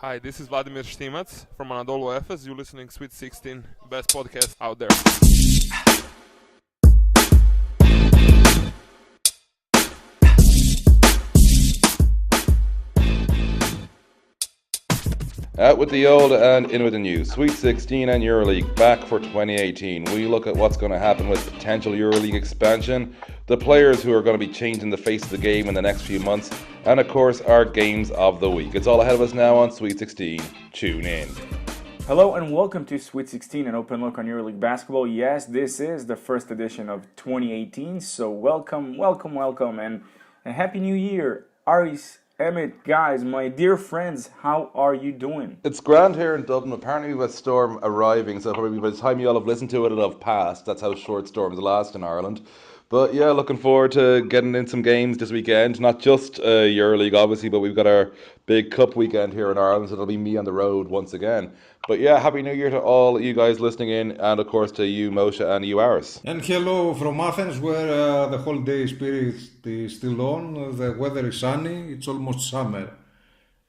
Hi, this is Vladimir Štimac from Anadolu Efes. You're listening Sweet 16, best podcast out there. Out with the old and in with the new. Sweet 16 and EuroLeague back for 2018. We look at what's going to happen with potential EuroLeague expansion, the players who are going to be changing the face of the game in the next few months, and of course our games of the week. It's all ahead of us now on Sweet 16. Tune in. Hello and welcome to Sweet 16, an open look on EuroLeague basketball. Yes, this is the first edition of 2018, so welcome, and a happy new year. Aris, Emmett, guys, my dear friends, how are you doing? It's grand here in Dublin. Apparently we have a storm arriving, so probably by the time you all have listened to it, it'll have passed. That's how short storms last in Ireland. But yeah, looking forward to getting in some games this weekend. Not just EuroLeague, obviously, but we've got our big cup weekend here in Ireland, so it'll be me on the road once again. But yeah, Happy New Year to all you guys listening in, and of course to you, Moshe, and you, Aris. And hello from Athens, where the holiday spirit is still on. The weather is sunny. It's almost summer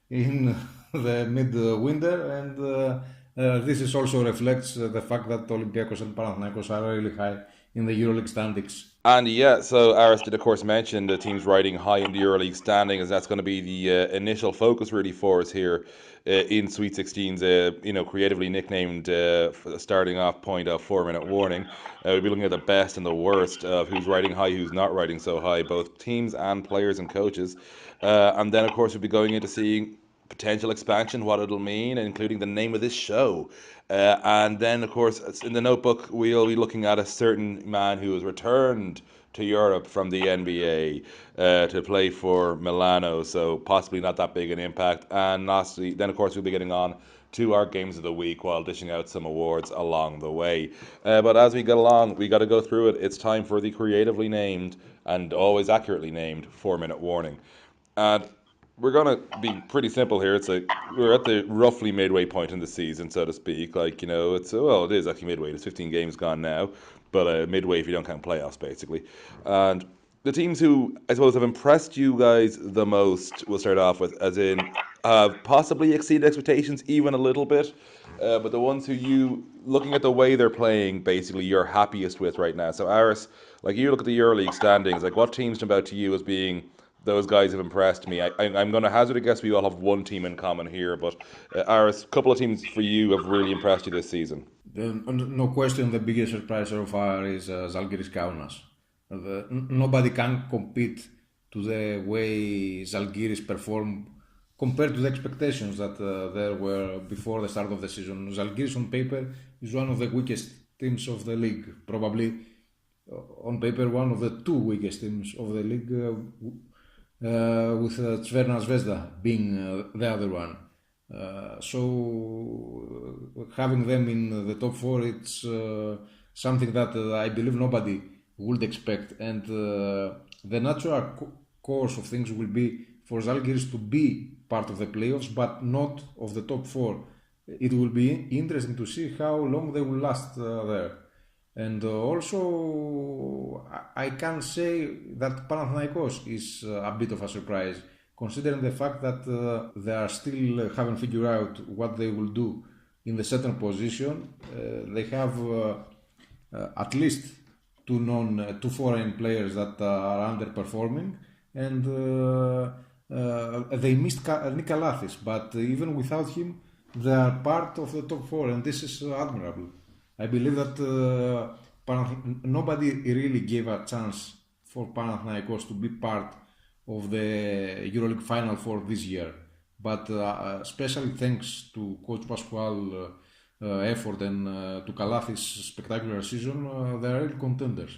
in the mid-winter, and this is also reflects the fact that Olympiacos and Panathinaikos are really high in the EuroLeague standings. And yeah, so Aris did of course mention the teams riding high in the EuroLeague standings. That's going to be the initial focus really for us here in Sweet 16's, creatively nicknamed starting off point of 4-minute warning. We'll be looking at the best and the worst of who's riding high, who's not riding so high, both teams and players and coaches. And then of course we'll be going into seeing potential expansion, what it'll mean, including the name of this show. And then, of course, in the notebook, we'll be looking at a certain man who has returned to Europe from the NBA to play for Milano, so possibly not that big an impact. And lastly, then, of course, we'll be getting on to our games of the week while dishing out some awards along the way. But as we get along, we got to go through it. It's time for the creatively named and always accurately named 4-minute warning. And we're going to be pretty simple here. It's like we're at the roughly midway point in the season, so to speak. It is actually midway. There's 15 games gone now, but midway if you don't count playoffs, basically. And the teams who, I suppose, have impressed you guys the most, we'll start off with, as in possibly exceeded expectations even a little bit, but the ones who you, looking at the way they're playing, basically, you're happiest with right now. So, Aris, you look at the EuroLeague standings, what teams jump out to you as being those guys have impressed me? I'm going to hazard a guess we all have one team in common here, but Aris, a couple of teams for you have really impressed you this season. No question, the biggest surprise so far is Zalgiris Kaunas. Nobody can compete to the way Zalgiris performed compared to the expectations that there were before the start of the season. Zalgiris on paper is one of the weakest teams of the league, probably on paper one of the two weakest teams of the league, with Crvena Zvezda being the other one. So having them in the top four, it's something that I believe nobody would expect. And the natural course of things will be for Zalgiris to be part of the playoffs, but not of the top four. It will be interesting to see how long they will last there. And also, I can say that Panathinaikos is a bit of a surprise, considering the fact that they are still haven't figured out what they will do in the center position. They have at least two foreign players that are underperforming, and they missed Nick Kalathis, but even without him, they are part of the top four, and this is admirable. I believe that nobody really gave a chance for Panathinaikos to be part of the EuroLeague Final Four this year. But especially thanks to Coach Pascual's effort and to Kalathis' spectacular season, they are real contenders.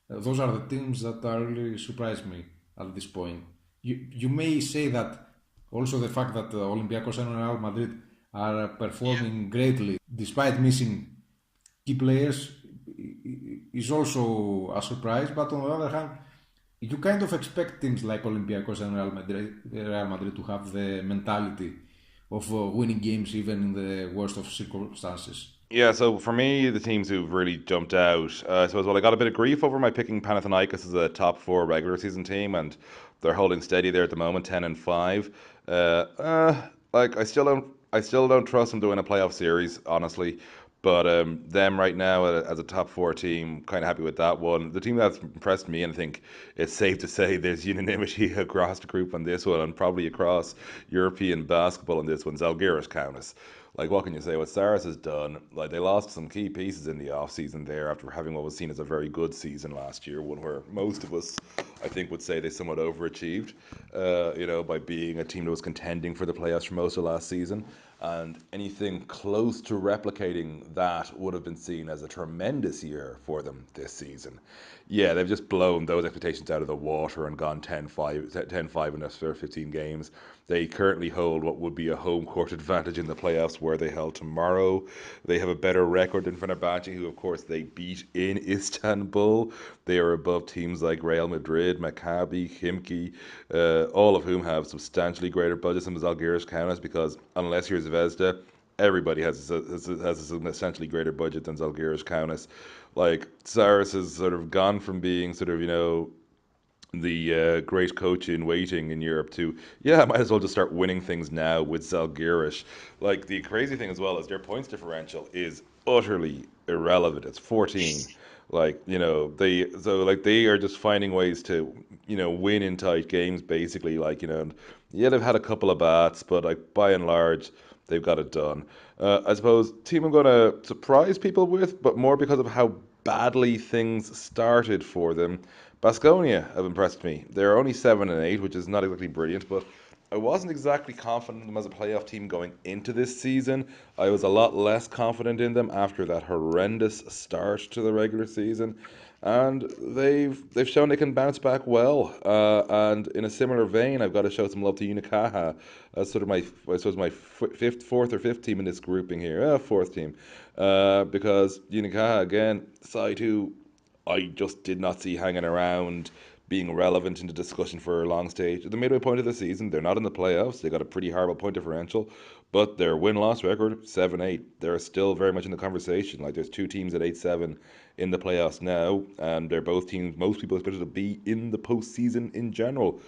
Those are the teams that are really surprised me at this point. You may say that also the fact that Olympiacos and Real Madrid are performing greatly despite missing key players is also a surprise, but on the other hand, you kind of expect teams like Olympiacos and Real Madrid to have the mentality of winning games even in the worst of circumstances. Yeah, so for me, the teams who've really jumped out, I suppose, I got a bit of grief over my picking Panathinaikos as a top four regular season team, and they're holding steady there at the moment, 10-5. I still don't I still don't trust them to win a playoff series, honestly. But them right now as a top four team, kind of happy with that one. The team that's impressed me, and I think it's safe to say there's unanimity across the group on this one, and probably across European basketball on this one, Zalgiris Kaunas. Like, what can you say? What Saras has done, like, they lost some key pieces in the offseason there after having what was seen as a very good season last year, one where most of us, I think, would say they somewhat overachieved, by being a team that was contending for the playoffs for most of last season. And anything close to replicating that would have been seen as a tremendous year for them this season. Yeah, they've just blown those expectations out of the water and gone 10-5 in their first 15 games. They currently hold what would be a home court advantage in the playoffs where they held tomorrow. They have a better record than Fenerbahce, who of course they beat in Istanbul. They are above teams like Real Madrid, Maccabi, Khimki, all of whom have substantially greater budgets than Zalgiris Kaunas, because unless you're Zvezda, everybody has a substantially greater budget than Zalgiris Kaunas. Like, Saras has sort of gone from being sort of, the great coach in waiting in Europe to, I might as well just start winning things now with Zalgiris. Like, the crazy thing as well is their points differential is utterly irrelevant. It's 14. Like, they are just finding ways to, win in tight games, basically. Like, they've had a couple of bats, but like by and large, they've got it done. I suppose team I'm going to surprise people with, but more because of how badly things started for them. Baskonia have impressed me. They're only 7-8, which is not exactly brilliant, but I wasn't exactly confident in them as a playoff team going into this season. I was a lot less confident in them after that horrendous start to the regular season. And they've shown they can bounce back well. And in a similar vein, I've got to show some love to Unicaja. That's sort of my fourth or fifth team in this grouping here. Fourth team. Because Unicaja, again, side who I just did not see hanging around being relevant in the discussion for a long stage. At the midway point of the season, they're not in the playoffs. They got a pretty horrible point differential, but their win-loss record, 7-8. They're still very much in the conversation. Like, there's two teams at 8-7 in the playoffs now, and they're both teams most people expected to be in the postseason in general.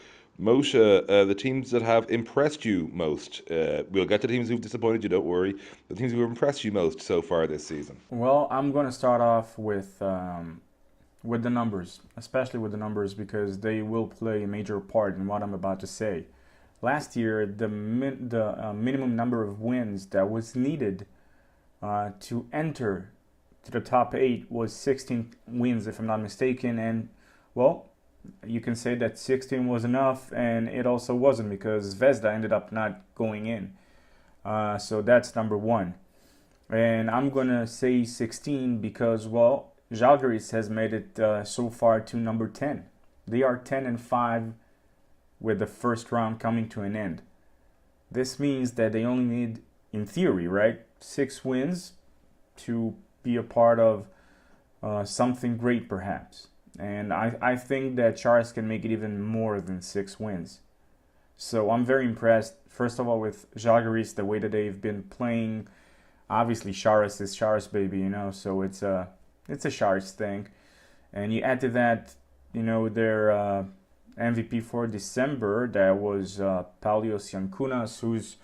Moshe, the teams that have impressed you most, we'll get to teams who've disappointed you, don't worry. The teams who have impressed you most so far this season. Well, I'm going to start off with the numbers, especially with the numbers, because they will play a major part in what I'm about to say. Last year, the minimum number of wins that was needed to enter to the top 8 was 16 wins, if I'm not mistaken. And, well, you can say that 16 was enough, and it also wasn't, because Zvezda ended up not going in. So that's number one. And I'm going to say 16 because, well, Žalgiris has made it so far to number 10. They are 10-5 with the first round coming to an end. This means that they only need, in theory, right, 6 wins to be a part of something great, perhaps. And I think that Charas can make it even more than 6 wins. So I'm very impressed, first of all, with Žalgiris, the way that they've been playing. Obviously, Charas is Charas, baby, so it's a Charas thing. And you add to that, their MVP for December, that was Paulios Yankunas, who's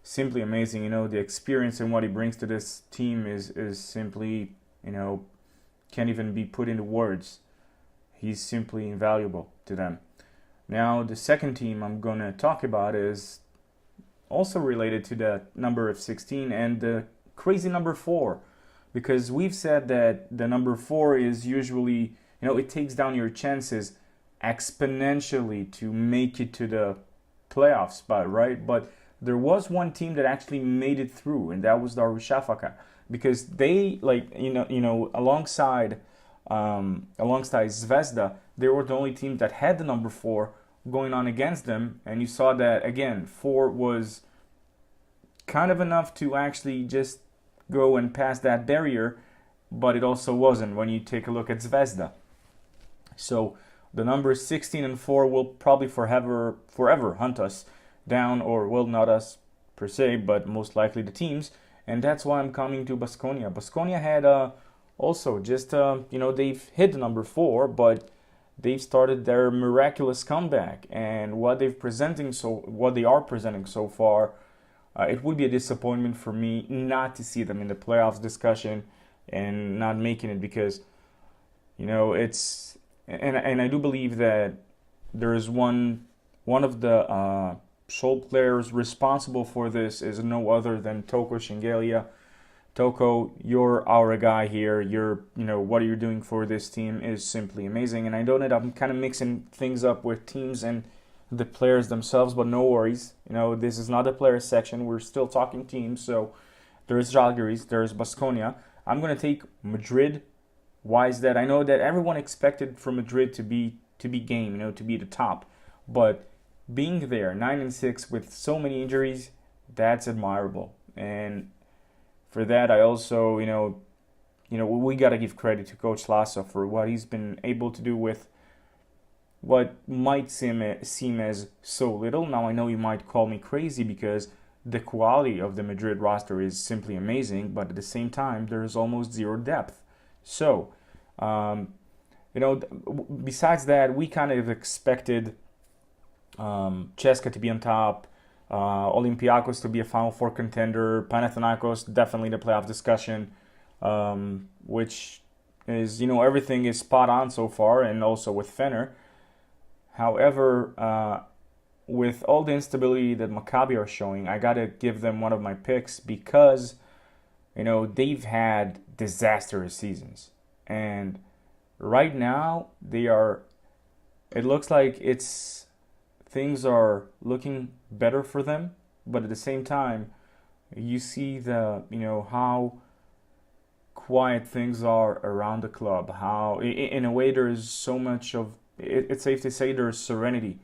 simply amazing. The experience and what he brings to this team is simply, can't even be put into words. He's simply invaluable to them. Now, the second team I'm going to talk about is also related to the number of 16 and the crazy number 4. Because we've said that the number 4 is usually, it takes down your chances exponentially to make it to the playoff spot, right? But there was one team that actually made it through, and that was the Darussafaka. Because they, alongside Zvezda, they were the only team that had the number 4 going on against them. And you saw that, again, 4 was kind of enough to actually just go and pass that barrier, but it also wasn't when you take a look at Zvezda. So the numbers 16 and 4 will probably forever hunt us down, or, well, not us per se, but most likely the teams. And that's why I'm coming to Baskonia. Baskonia had also just, they've hit the number 4, but they've started their miraculous comeback. And what they are presenting so far it would be a disappointment for me not to see them in the playoffs discussion and not making it, because it's and I do believe that there is one of the sole players responsible for this is no other than Toko Shingelia. Toko, you're our guy here. What you're doing for this team is simply amazing. And I know that I'm kind of mixing things up with teams and the players themselves, but no worries. This is not a player section. We're still talking teams. So there's Žalgiris, there's Baskonia. I'm going to take Madrid. Why is that? I know that everyone expected for Madrid to be game, to be the top. But being there, 9-6 with so many injuries, that's admirable. And for that, I also, we got to give credit to Coach Lasso for what he's been able to do with what might seem as so little. Now, I know you might call me crazy because the quality of the Madrid roster is simply amazing, but at the same time, there's almost zero depth. So, besides that, we kind of expected Ceska to be on top, Olympiacos to be a Final Four contender, Panathinaikos definitely the playoff discussion, which is, everything is spot on so far, and also with Fener. However, with all the instability that Maccabi are showing, I got to give them one of my picks because, they've had disastrous seasons. And right now, it looks like things are looking better for them, but at the same time, you see how quiet things are around the club, how in a way there is so much of, it's safe to say there's serenity.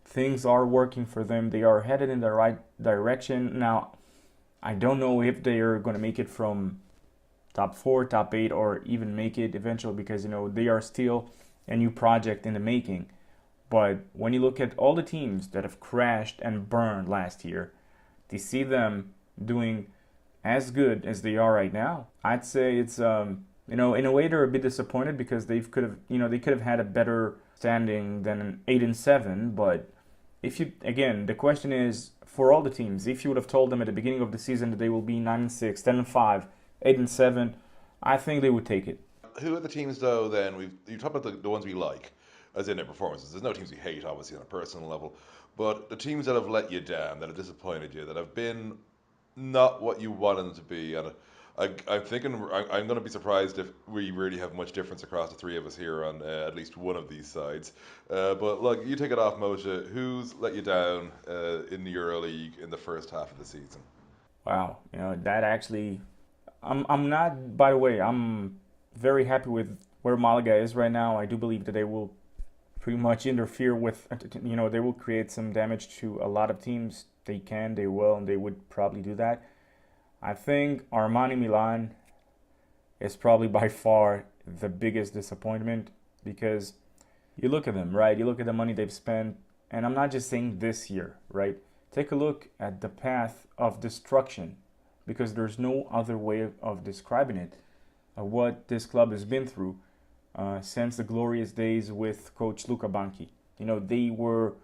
Things are working for them. They are headed in the right direction. Now, I don't know if they are going to make it from top 4, top 8, or even make it eventually, because, they are still a new project in the making. But when you look at all the teams that have crashed and burned last year, to see them doing as good as they are right now, I'd say it's in a way they're a bit disappointed because they could have had a better standing than an 8-7. But the question is, for all the teams, if you would have told them at the beginning of the season that they will be 9-6, 10-5, 8-7, I think they would take it. Who are the teams though? Then you talk about the ones we like, as in their performances. There's no teams we hate, obviously, on a personal level, but the teams that have let you down, that have disappointed you, that have been not what you wanted them to be. And I'm thinking I'm going to be surprised if we really have much difference across the three of us here on at least one of these sides. But look, you take it off, Moshe. Who's let you down in the EuroLeague in the first half of the season? Wow, that actually, I'm not. By the way, I'm very happy with where Malaga is right now. I do believe that they will pretty much interfere with, they will create some damage to a lot of teams. They will, and they would probably do that. I think Armani Milan is probably by far the biggest disappointment, because you look at them, right? You look at the money they've spent, and I'm not just saying this year, right? Take a look at the path of destruction, because there's no other way of describing it, what this club has been through since the glorious days with Coach Luca Banchi. They were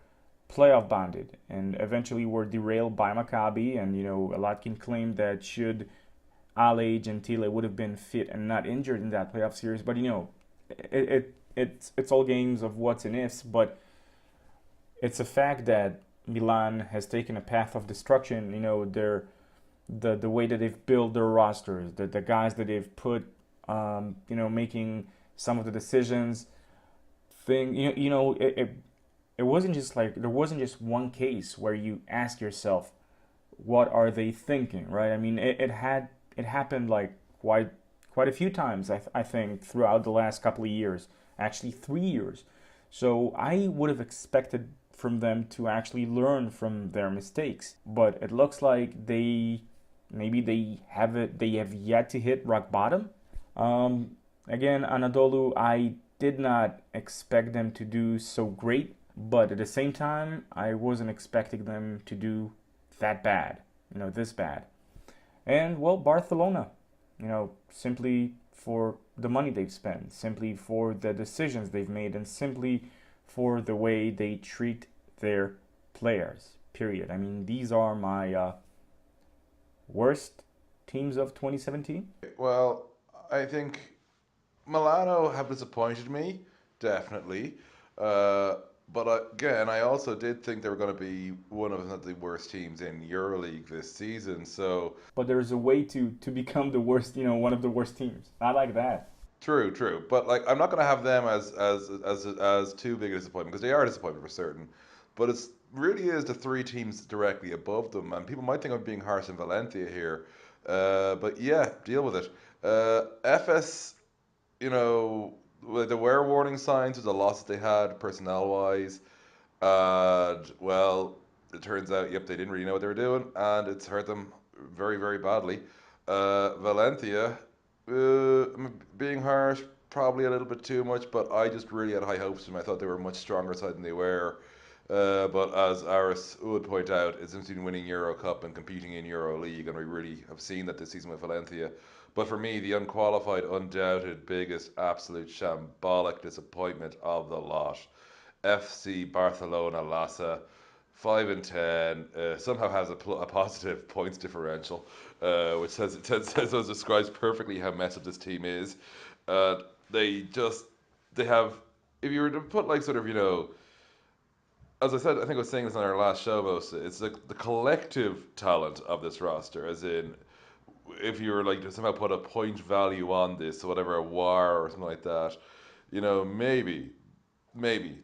playoff bonded and eventually were derailed by Maccabi, and a lot can claim that should Ale Gentile would have been fit and not injured in that playoff series, but it's all games of what's and ifs. But it's a fact that Milan has taken a path of destruction. The way that they've built their rosters, the guys that they've put making some of the decisions, it wasn't just like, there wasn't just one case where you ask yourself, what are they thinking, right? I mean, it happened like quite a few times, I think, throughout the last couple of years, actually 3 years. So I would have expected from them to actually learn from their mistakes, but it looks like they have yet to hit rock bottom. Again, Anadolu, I did not expect them to do so great, but at the same time, I wasn't expecting them to do that bad, this bad. And, well, Barcelona, simply for the money they've spent, simply for the decisions they've made, and simply for the way they treat their players, period. I mean, these are my worst teams of 2017. Well, I think Milano have disappointed me, definitely. But again, I also did think they were going to be one of the worst teams in EuroLeague this season. So But there's a way to become the worst, one of the worst teams. Not like that. true, true. But like, I'm not going to have them as too big a disappointment because they are a disappointment for certain. But it's really is the three teams directly above them, and people might think I'm being harsh in Valencia here. But yeah, deal with it. FS, there were warning signs of the losses they had personnel wise. And well, it turns out, yep, they didn't really know what they were doing, and it's hurt them very, very badly. Valencia, being harsh, probably a little bit too much, but I just really had high hopes for them. I thought they were a much stronger side than they were. But as Aris would point out, it's been winning Euro Cup and competing in EuroLeague, and we really have seen that this season with Valencia. But for me, the unqualified, undoubted, biggest, absolute shambolic disappointment of the lot, FC Barcelona Lassa, 5-10, somehow has a positive points differential, which describes perfectly how messed up this team is. They have, if you were to put like sort of, as I said, I think I was saying this on our last show, mostly, it's like the collective talent of this roster, as in, if you were like to somehow put a point value on this, so whatever, a war or something like that, maybe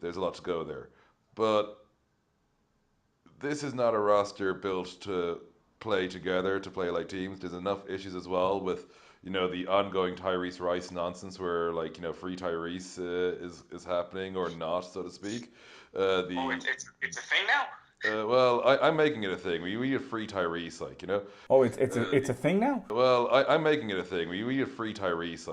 there's a lot to go there. But this is not a roster built to play together, to play like teams. There's enough issues as well with, the ongoing Tyrese Rice nonsense where, like, free Tyrese is happening or not, so to speak. It's a thing now? Well, I'm making it a thing. We get free Tyrese, Oh, it's a thing now. Well, I'm making it a thing. We get free Tyrese,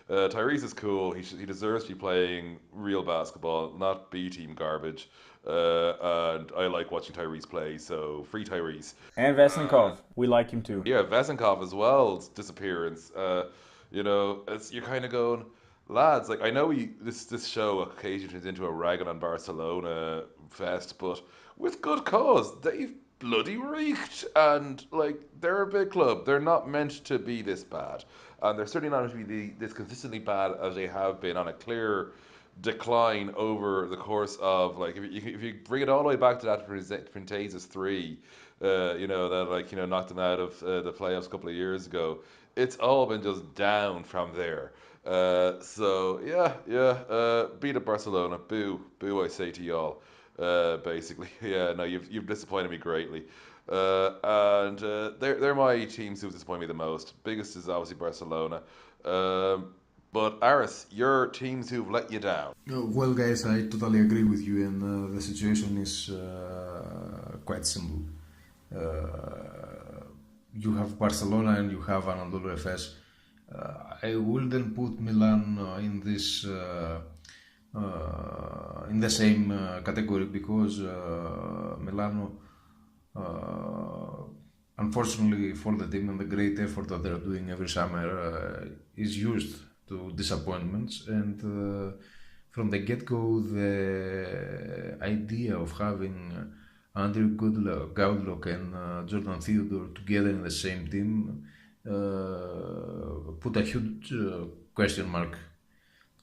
Tyrese is cool. He deserves to be playing real basketball, not B team garbage. And I like watching Tyrese play, so free Tyrese. And Veslinkov, we like him too. Yeah, Vesenkov as well. Disappearance. You're kind of going, lads. Like, I know this show occasionally turns into a ragging on Barcelona fest, but with good cause. They've bloody reeked, and like, they're a big club. They're not meant to be this bad, and they're certainly not meant to be this consistently bad as they have been, on a clear decline over the course of, like, if you bring it all the way back to that Printezis 3, that knocked them out of the playoffs a couple of years ago. It's all been just down from there. Beat up Barcelona, boo, boo! I say to y'all. Basically, yeah, no, you've disappointed me greatly. And they're my teams who've disappointed me the most. Biggest is obviously Barcelona. But Aris, your teams who've let you down. Well, guys, I totally agree with you, and the situation is quite simple. You have Barcelona and you have Anadolu Efes. I wouldn't put Milan in this in the same category, because Milano, unfortunately for the team and the great effort that they're doing every summer, is used to disappointments, and from the get-go the idea of having Andrew Goudlock and Jordan Theodore together in the same team put a huge question mark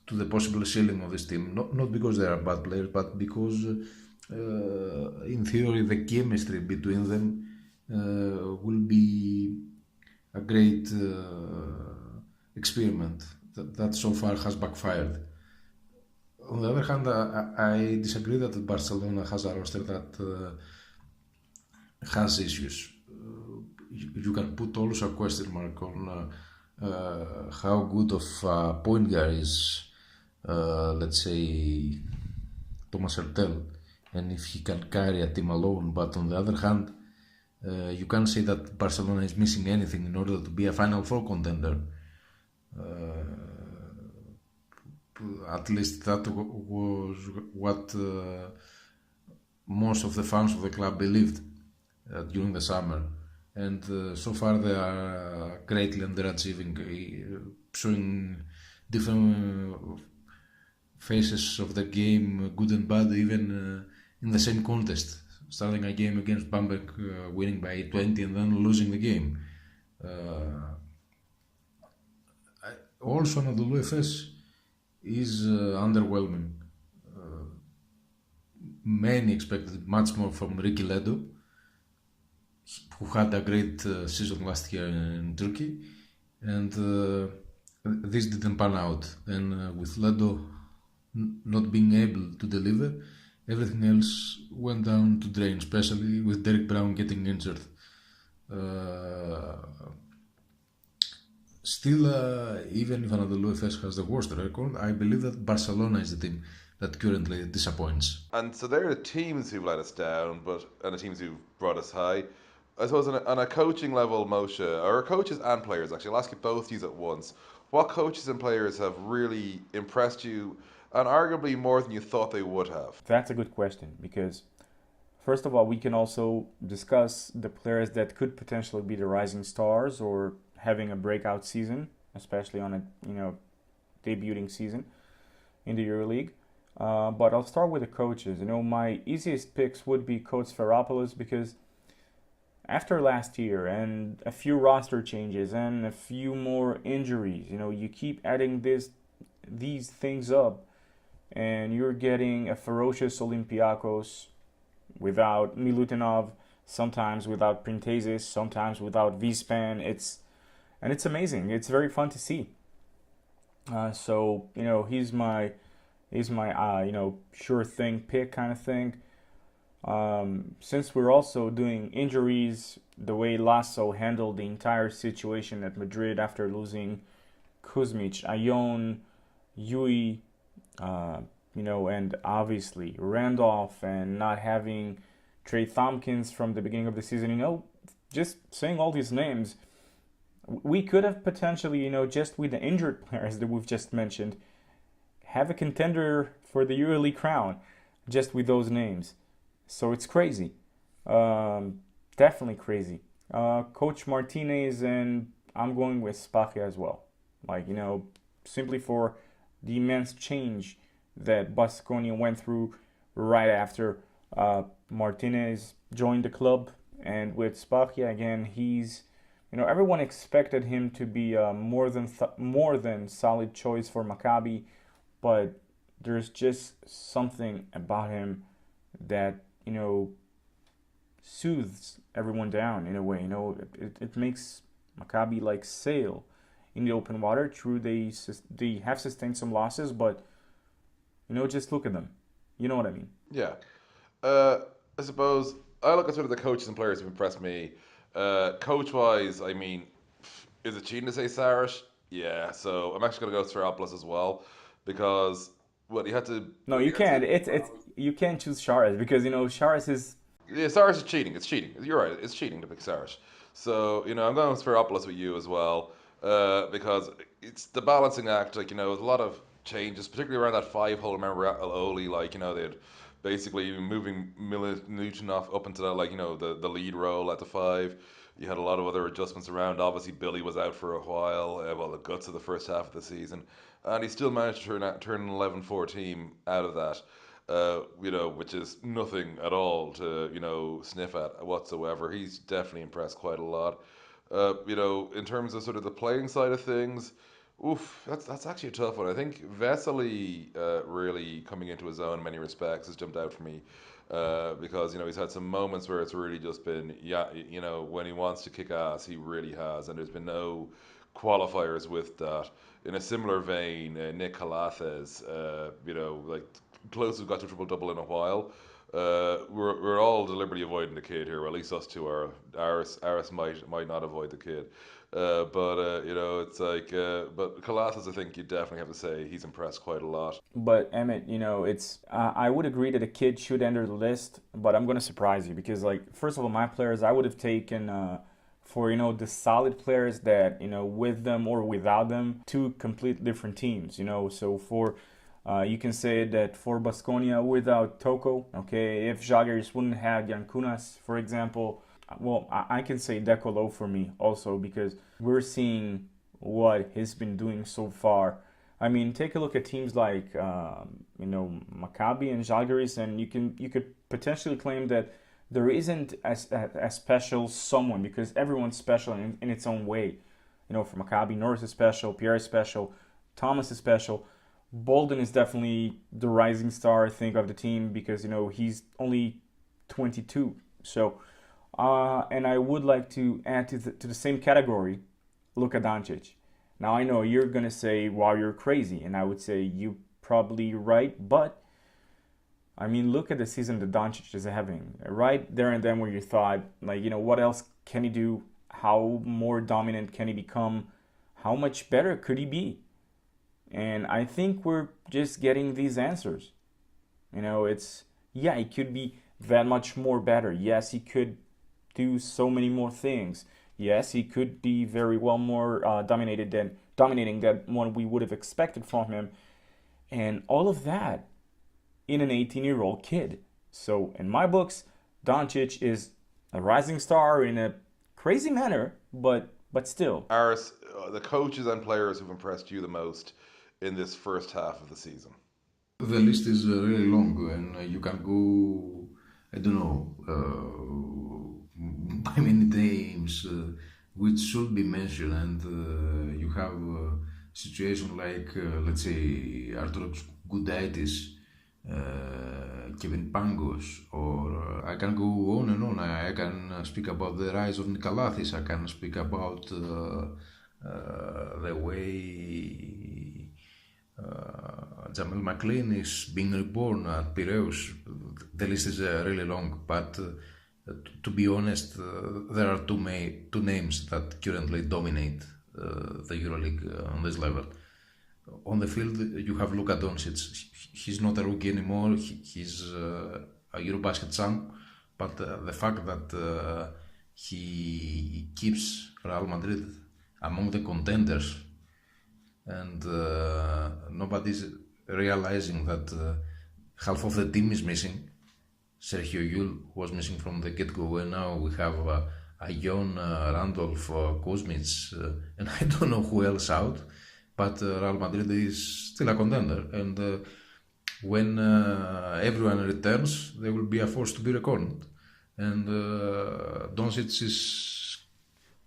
to the possible ceiling of this team. Not because they are bad players, but because in theory the chemistry between them will be a great experiment that so far has backfired. On the other hand, I disagree that Barcelona has a roster that has issues. You can put also a question mark on how good of a point guard is, let's say, Thomas Hurtel, and if he can carry a team alone. But on the other hand, you can't say that Barcelona is missing anything in order to be a Final Four contender. At least that was what most of the fans of the club believed during the summer, and so far they are greatly underachieving, showing different phases of the game, good and bad, even in the same contest. starting a game against Bamberg, winning by 20 and then losing the game. Also, Anadolu Efes is underwhelming. Many expected much more from Ricky Ledo, who had a great season last year in Turkey, and this didn't pan out. And with Ledo not being able to deliver, everything else went down to drain, especially with Derek Brown getting injured. Still, even if Anadolu Efes has the worst record, I believe that Barcelona is the team that currently disappoints. And so they're the teams who've let us down, and the teams who've brought us high. I suppose on a coaching level, Moshe, or coaches and players actually, I'll ask you both these at once. What coaches and players have really impressed you, and arguably more than you thought they would have? That's a good question, because first of all, we can also discuss the players that could potentially be the rising stars or having a breakout season, especially on a debuting season in the EuroLeague. But I'll start with the coaches. My easiest picks would be Coach Sferopoulos, because after last year and a few roster changes and a few more injuries, you keep adding these things up, and you're getting a ferocious Olympiacos without Milutinov, sometimes without Printezis, sometimes without Vispan. It's amazing. It's very fun to see. So he's my sure thing pick kind of thing. Since we're also doing injuries, the way Lasso handled the entire situation at Madrid after losing Kuzmic, Ayon, Yui, and obviously Randolph, and not having Trey Tompkins from the beginning of the season, just saying all these names, we could have potentially, just with the injured players that we've just mentioned, have a contender for the EuroLeague crown just with those names. So it's crazy. Definitely crazy. Coach Martinez, and I'm going with Spachia as well. Simply for the immense change that Baskonia went through right after Martinez joined the club. And with Spachia, again, he's, everyone expected him to be a more than solid choice for Maccabi, but there's just something about him that soothes everyone down in a way. It makes Maccabi sail in the open water. True, they have sustained some losses, but just look at them. You know what I mean? Yeah. I suppose I look at sort of the coaches and players who've impressed me. Coach-wise, is it cheating to say Saric? Yeah, so I'm actually going to go Sferopoulos as well, because you had to... No, you can't. You can't choose Charas, because Charas is... Yeah, Saric is cheating. It's cheating. You're right. It's cheating to pick Saric. So, I'm going with Sferopoulos with you as well, because it's the balancing act. There's a lot of changes, particularly around that 5-hole. Remember at Oli, they'd basically moving Milutinov up into that, the lead role at the 5. You had a lot of other adjustments around. Obviously, Billy was out for a while, the guts of the first half of the season. And he still managed to turn an 11-4 team out of that, which is nothing at all to, sniff at whatsoever. He's definitely impressed quite a lot. In terms of sort of the playing side of things, that's actually a tough one. I think Vesely really coming into his own in many respects has jumped out for me. Because he's had some moments where it's really just been when he wants to kick ass, he really has, and there's been no qualifiers with that. In a similar vein, Nick Calathes, closest got to triple double in a while. We're all deliberately avoiding the kid here, or at least us two are. Aris might not avoid the kid, it's but Calathes, I think you definitely have to say he's impressed quite a lot. But Emmett, it's I would agree that a kid should enter the list, but I'm gonna surprise you, because first of all, my players I would have taken for the solid players that with them or without them, two complete different teams. So for you can say that for Baskonia without Toko, okay, if Žalgiris wouldn't have Jankunas, for example, well, I can say Decolo for me also, because we're seeing what he's been doing so far. Take a look at teams like Maccabi and Žalgiris, and you could potentially claim that there isn't a special someone, because everyone's special in its own way. For Maccabi, Norris is special, Pierre is special, Thomas is special. Bolden is definitely the rising star, I think, of the team, because he's only 22. So, and I would like to add to the same category, Luka Doncic. Now I know you're gonna say, "Wow, you're crazy," and I would say you probably right, but I mean, look at the season that Doncic is having. Right there and then, where you thought, what else can he do? How more dominant can he become? How much better could he be? And I think we're just getting these answers. He could be that much more better. Yes, he could do so many more things. Yes, he could be very well more dominating than what we would have expected from him. And all of that in an 18-year-old kid. So in my books, Doncic is a rising star in a crazy manner, but still. Aris, the coaches and players who've impressed you the most in this first half of the season? The list is really long, and you can go, I don't know, by many names which should be mentioned, and you have a situation like, let's say, Arturos Gudaitis, Kevin Pangos, or I can go on and on. I can speak about the rise of Nikolathis. I can speak about the way Jamel McLean is being reborn at Piraeus. The list is really long, but to be honest, there are two names that currently dominate the EuroLeague on this level. On the field, you have Luka Doncic. He's not a rookie anymore. He's a Eurobasket son. But the fact that he keeps Real Madrid among the contenders, and nobody's realizing that half of the team is missing. Sergio Yul was missing from the get-go, and now we have Ion, Randolph, Kuzminskas, and I don't know who else out. But Real Madrid is still a contender, and when everyone returns, they will be a force to be reckoned. And Doncic is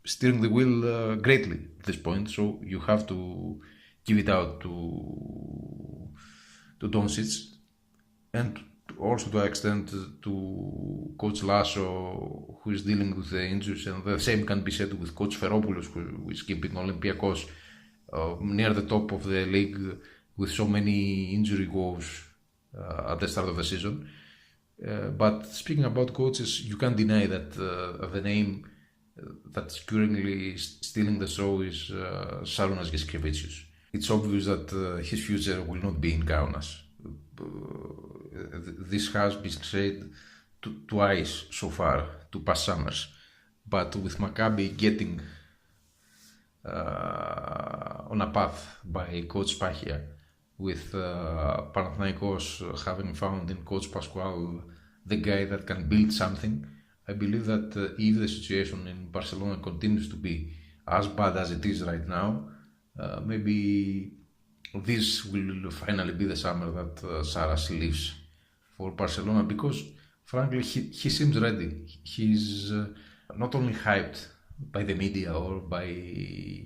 steering the wheel greatly at this point, so you have to give it out to Doncic, and also to extend to Coach Lasso, who is dealing with the injuries, and the same can be said with Coach Feropoulos, who is keeping Olympiacos near the top of the league with so many injury woes at the start of the season. But speaking about coaches, you can't deny that the name that's currently stealing the show is Šarūnas Jasikevičius. It's obvious that his future will not be in Kaunas. This has been said twice so far, two past summers. But with Maccabi getting on a path by Coach Pachia, with Panathinaikos having found in Coach Pascual the guy that can build something, I believe that if the situation in Barcelona continues to be as bad as it is right now, maybe this will finally be the summer that Saras leaves for Barcelona, because frankly he seems ready. He's not only hyped by the media or by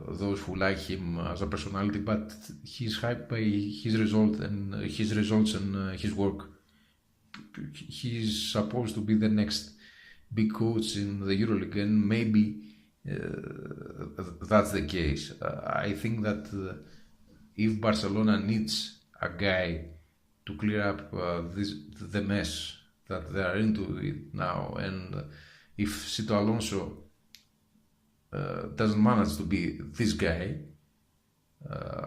those who like him as a personality, but he's hyped by his results and his work. He's supposed to be the next big coach in the EuroLeague, and maybe that's the case. I think that if Barcelona needs a guy to clear up the mess that they are into it now, and if Sito Alonso doesn't manage to be this guy,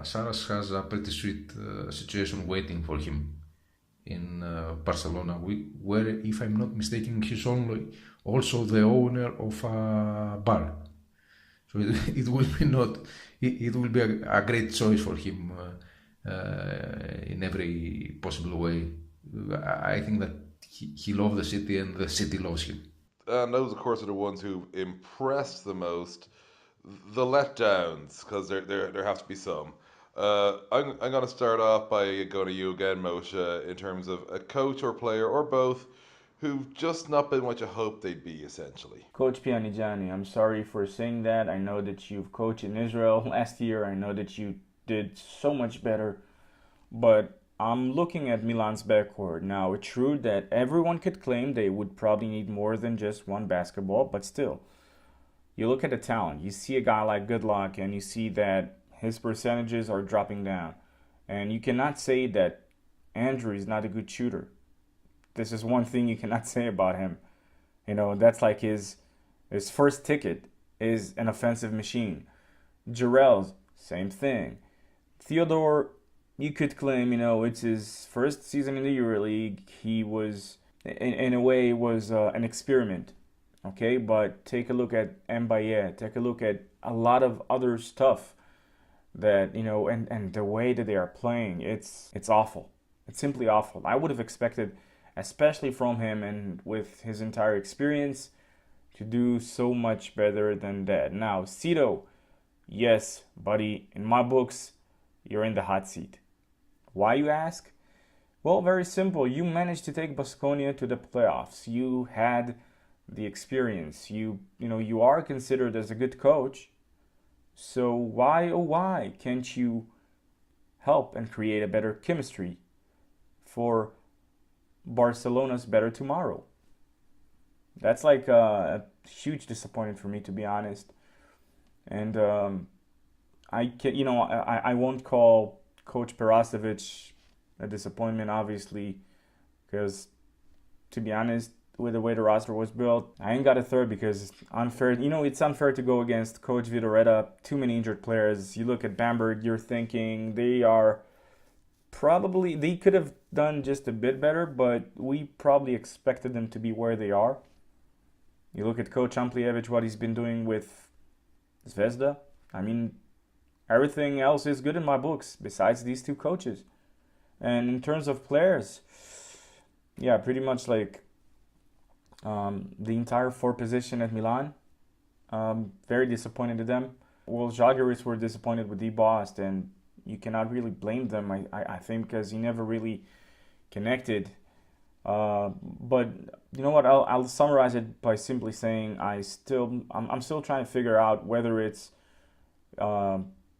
Saras has a pretty sweet situation waiting for him in Barcelona, where, if I'm not mistaken, he's also the owner of a bar. So it will be a great choice for him in every possible way. I think that he loves the city and the city loves him. And those, of course, are the ones who impressed the most. The letdowns, because there have to be some. I'm going to start off by going to you again, Moshe, in terms of a coach or player or both who've just not been what you hoped they'd be, essentially. Coach Pianigiani, I'm sorry for saying that. I know that you've coached in Israel last year. I know that you did so much better. But I'm looking at Milan's backcourt. Now, it's true that everyone could claim they would probably need more than just one basketball, but still, you look at the talent. You see a guy like Goodluck, and you see that his percentages are dropping down. And you cannot say that Andrew is not a good shooter. This is one thing you cannot say about him. You know, that's like his first ticket is an offensive machine. Jarrell's, same thing. Theodore, you could claim, you know, it's his first season in the EuroLeague. He was, in a way, was an experiment. Okay, but take a look at Mbaye. Take a look at a lot of other stuff that, you know, and the way that they are playing, it's awful. It's simply awful. I would have expected, especially from him and with his entire experience, to do so much better than that. Now, Cito, yes, buddy, in my books, you're in the hot seat. Why, you ask? Well, very simple. You managed to take Baskonia to the playoffs. You had the experience. You are considered as a good coach. So why, oh why, can't you help and create a better chemistry for Barcelona's better tomorrow? That's like a huge disappointment for me, to be honest. And I won't call Coach Perasovic a disappointment, obviously, because, to be honest, with the way the roster was built, I ain't got a third because it's unfair. You know, it's unfair to go against Coach Vidoretta. Too many injured players. You look at Bamberg, you're thinking they could have done just a bit better, but we probably expected them to be where they are. You look at Coach Amplievich, what he's been doing with Zvezda. I mean, everything else is good in my books besides these two coaches. And in terms of players, yeah, pretty much like the entire fourth position at Milan, very disappointed in them. Well, Žalgiris were disappointed with D-Bost, and you cannot really blame them, I think, because he never really connected. But you know what? I'll summarize it by simply saying I'm still trying to figure out whether it's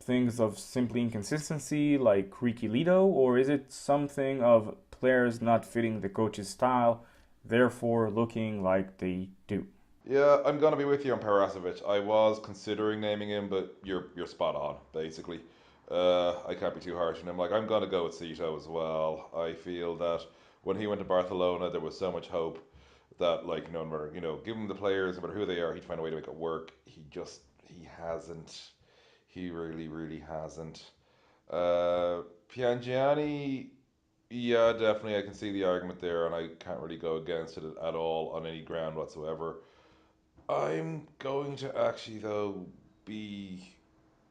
things of simply inconsistency like Ricky Lito, or is it something of players not fitting the coach's style, therefore looking like they do. Yeah, I'm gonna be with you on Perasovic. I was considering naming him, but you're spot on, basically. I can't be too harsh on him. Like, I'm gonna go with Cito as well. I feel that when he went to Barcelona, there was so much hope that, like, no matter, give him the players, no matter who they are, he'd find a way to make it work. He hasn't. He really, really hasn't. Piangiani, yeah, definitely, I can see the argument there, and I can't really go against it at all on any ground whatsoever. I'm going to actually, though, be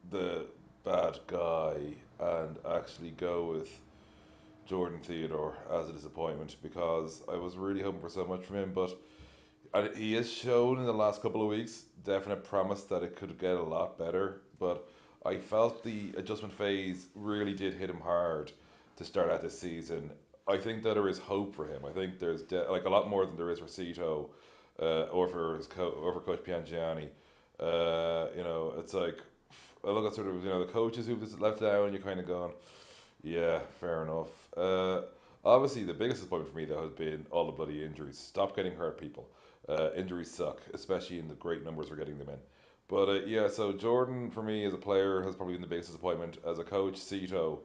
the bad guy and actually go with Jordan Theodore as a disappointment, because I was really hoping for so much from him, but he has shown in the last couple of weeks definite promise that it could get a lot better, but I felt the adjustment phase really did hit him hard to start out this season. I think that there is hope for him. I think there's a lot more than there is for Cito or for Coach Piangiani. It's like I look at sort of the coaches who've left down. You're kind of going, yeah, fair enough. Obviously, the biggest disappointment for me though has been all the bloody injuries. Stop getting hurt, people. Injuries suck, especially in the great numbers we're getting them in. But yeah, so Jordan for me as a player has probably been the biggest disappointment. As a coach, Cito,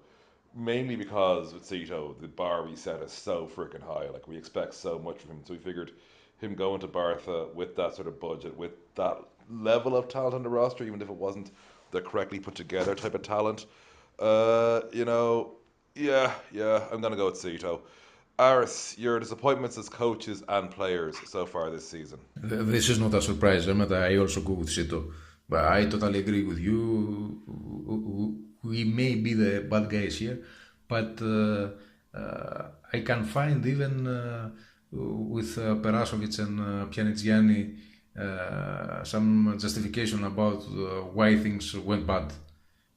mainly because with Cito, the bar we set is so freaking high. Like, we expect so much from him. So we figured him going to Barca with that sort of budget, with that level of talent on the roster, even if it wasn't the correctly put together type of talent, yeah, I'm going to go with Cito. Aris, your disappointments as coaches and players so far this season? This is not a surprise, but I also go with Cito. But I totally agree with you. We may be the bad guys here, but I can find even with Perasovic and Pianigiani some justification about why things went bad.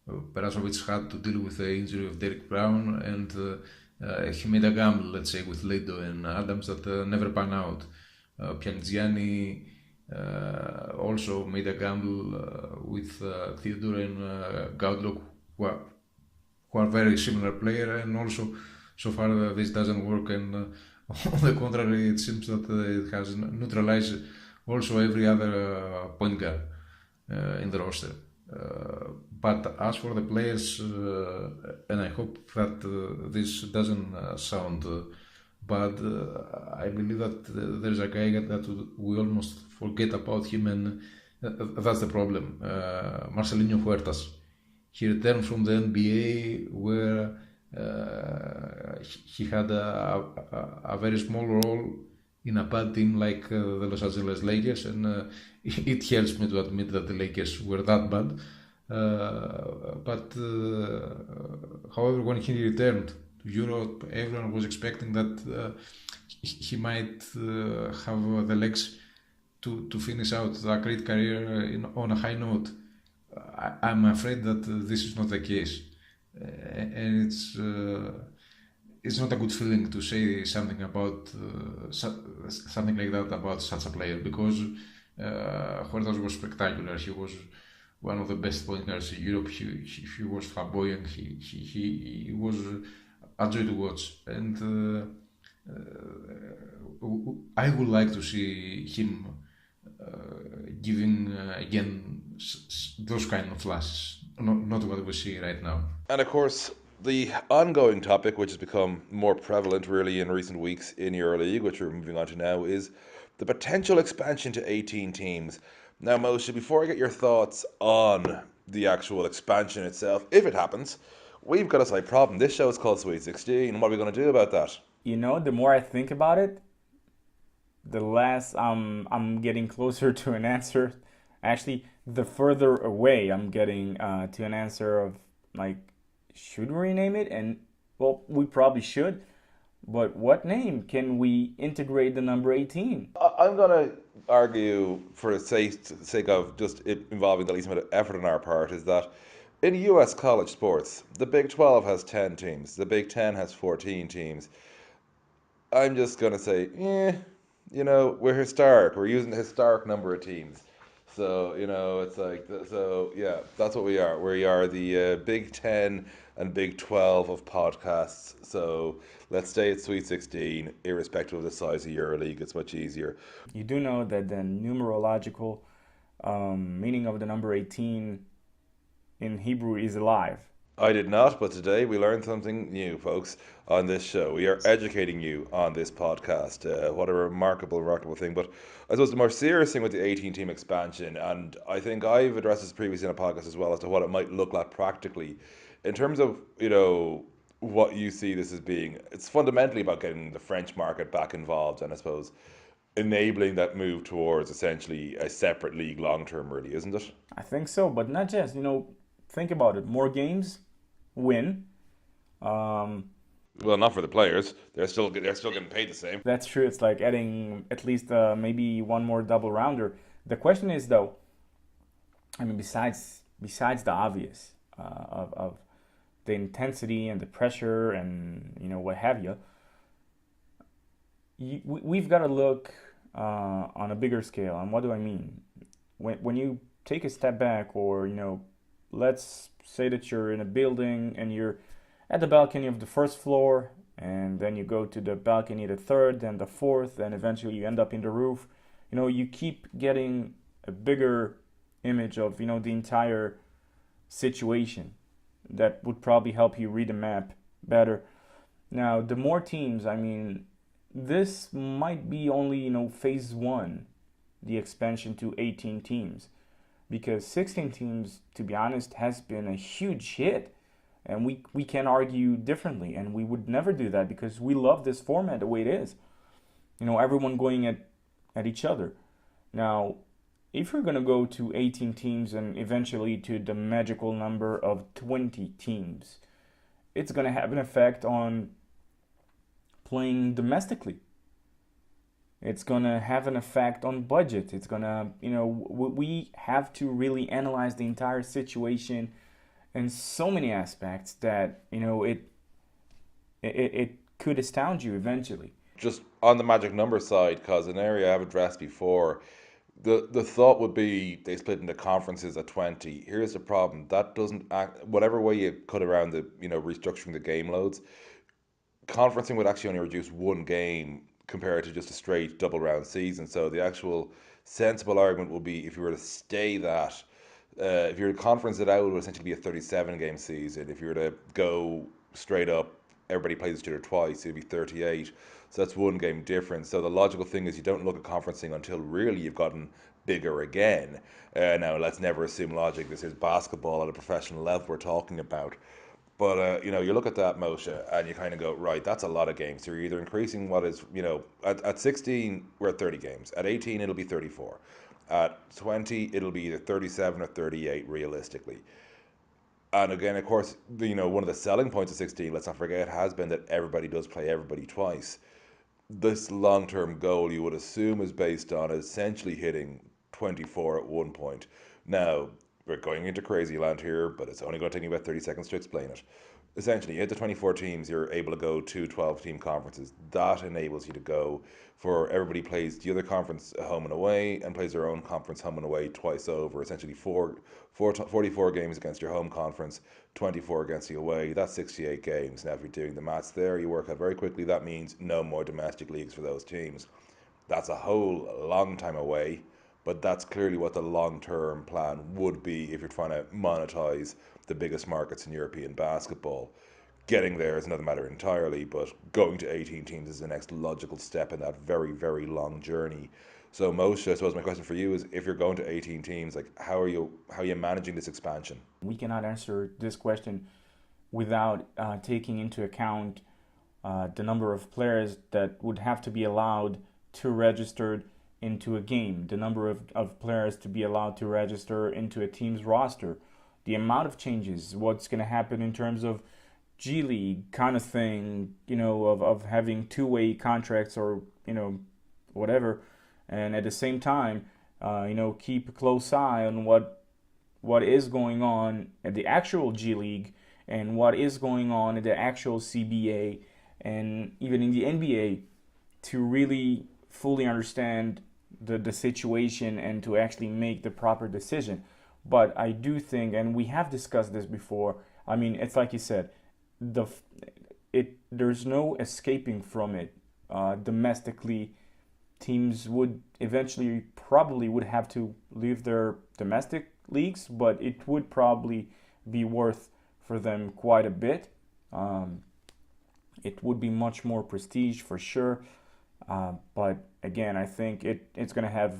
Perasovic had to deal with the injury of Derek Brown, and he made a gamble, let's say, with Lido and Adams that never pan out. Pianigiani also made a gamble with Theodore and Gaudlock, who are very similar player, and also so far this doesn't work, and on the contrary, it seems that it has neutralized also every other point guard in the roster. But as for the players, and I hope that this doesn't sound bad, I believe that there's a guy that we almost forget about him, and that's the problem. Marcelinho Huertas. He returned from the NBA where he had a very small role in a bad team like the Los Angeles Lakers, and it helps me to admit that the Lakers were that bad. But however, when he returned to Europe, everyone was expecting that he might have the legs to finish out a great career on a high note. I'm afraid that this is not the case, and it's not a good feeling to say something about something like that about such a player, because Huertas was spectacular. He was one of the best point guards in Europe. He was flamboyant. He was a joy to watch, and I would like to see him giving again those kind of flashes, not what we see right now. And of course, the ongoing topic, which has become more prevalent really in recent weeks in EuroLeague, which we're moving on to now, is the potential expansion to 18 teams. Now, Moshe, before I get your thoughts on the actual expansion itself, if it happens, we've got a slight problem. This show is called Sweet 16. What are we going to do about that? You know, the more I think about it, the less I'm getting closer to an answer. Actually, the further away I'm getting to an answer of, like, should we rename it? And, well, we probably should. But what name can we integrate the number 18? I'm going to argue, for the sake of just it involving the least amount of effort on our part, is that in US college sports, the Big 12 has 10 teams. The Big 10 has 14 teams. I'm just going to say, you know, we're historic. We're using the historic number of teams. So, you know, it's like, so yeah, that's what we are. We are the Big 10 and Big 12 of podcasts. So let's stay at Sweet 16, irrespective of the size of EuroLeague. It's much easier. You do know that the numerological meaning of the number 18 in Hebrew is alive. I did not, but today we learned something new, folks, on this show. We are educating you on this podcast. What a remarkable thing. But I suppose the more serious thing with the 18-team expansion, and I think I've addressed this previously in a podcast as well, as to what it might look like practically. In terms of, you know, what you see this as being, it's fundamentally about getting the French market back involved, and I suppose enabling that move towards essentially a separate league long-term, really, isn't it? I think so, but not just, you know, think about it. More games, win. Well, not for the players. They're still getting paid the same. That's true. It's like adding at least maybe one more double rounder. The question is, though, I mean, besides the obvious of the intensity and the pressure and, you know, what have you, we've got to look on a bigger scale. And what do I mean? When you take a step back, or, you know, let's say that you're in a building and you're at the balcony of the first floor, and then you go to the balcony, the third, then the fourth, then eventually you end up in the roof. You know, you keep getting a bigger image of, you know, the entire situation. That would probably help you read the map better. Now, the more teams, I mean, this might be only, you know, phase one, the expansion to 18 teams. Because 16 teams, to be honest, has been a huge hit. And we can argue differently. And we would never do that because we love this format the way it is. You know, everyone going at each other. Now, if you're going to go to 18 teams and eventually to the magical number of 20 teams, it's going to have an effect on playing domestically. It's going to have an effect on budget. It's going to, you know, we have to really analyze the entire situation in so many aspects that, you know, it could astound you eventually. Just on the magic number side, because an area I've addressed before, the thought would be they split into conferences at 20. Here's the problem: that doesn't act, whatever way you cut around the restructuring the game loads, conferencing would actually only reduce one game compared to just a straight double round season. So the actual sensible argument would be if you were to stay that, if you were to conference it out, it would essentially be a 37 game season. If you were to go straight up, everybody plays each other twice, it'd be 38. So that's one game difference. So the logical thing is you don't look at conferencing until really you've gotten bigger again. Now, let's never assume logic. This is basketball at a professional level we're talking about. But you look at that, Moshe, and you kind of go, right, that's a lot of games. So you're either increasing what is, at 16, we're at 30 games. At 18, it'll be 34. At 20, it'll be either 37 or 38, realistically. And again, of course, one of the selling points of 16, let's not forget, has been that everybody does play everybody twice. This long-term goal, you would assume, is based on essentially hitting 24 at one point. Now, we're going into crazy land here, but it's only going to take me about 30 seconds to explain it. Essentially, you hit the 24 teams, you're able to go to 12-team conferences. That enables you to go for everybody plays the other conference home and away and plays their own conference home and away twice over. Essentially, 44 games against your home conference, 24 against the away. That's 68 games. Now, if you're doing the maths there, you work out very quickly. That means no more domestic leagues for those teams. That's a whole long time away. But that's clearly what the long-term plan would be if you're trying to monetize the biggest markets in European basketball. Getting there is another matter entirely, but going to 18 teams is the next logical step in that very, very long journey. So Moshe, I suppose my question for you is, if you're going to 18 teams, like how are you managing this expansion? We cannot answer this question without taking into account the number of players that would have to be allowed to register into a game, the number of players to be allowed to register into a team's roster, the amount of changes, what's going to happen in terms of G League kind of thing, of having two-way contracts or, whatever. And at the same time, keep a close eye on what is going on at the actual G League and what is going on at the actual CBA and even in the NBA to really fully understand the situation and to actually make the proper decision. But I do think, and we have discussed this before, I mean, it's like you said, there's no escaping from it. Domestically, teams would eventually probably would have to leave their domestic leagues, but it would probably be worth for them quite a bit. It would be much more prestige for sure. But again, I think it's going to have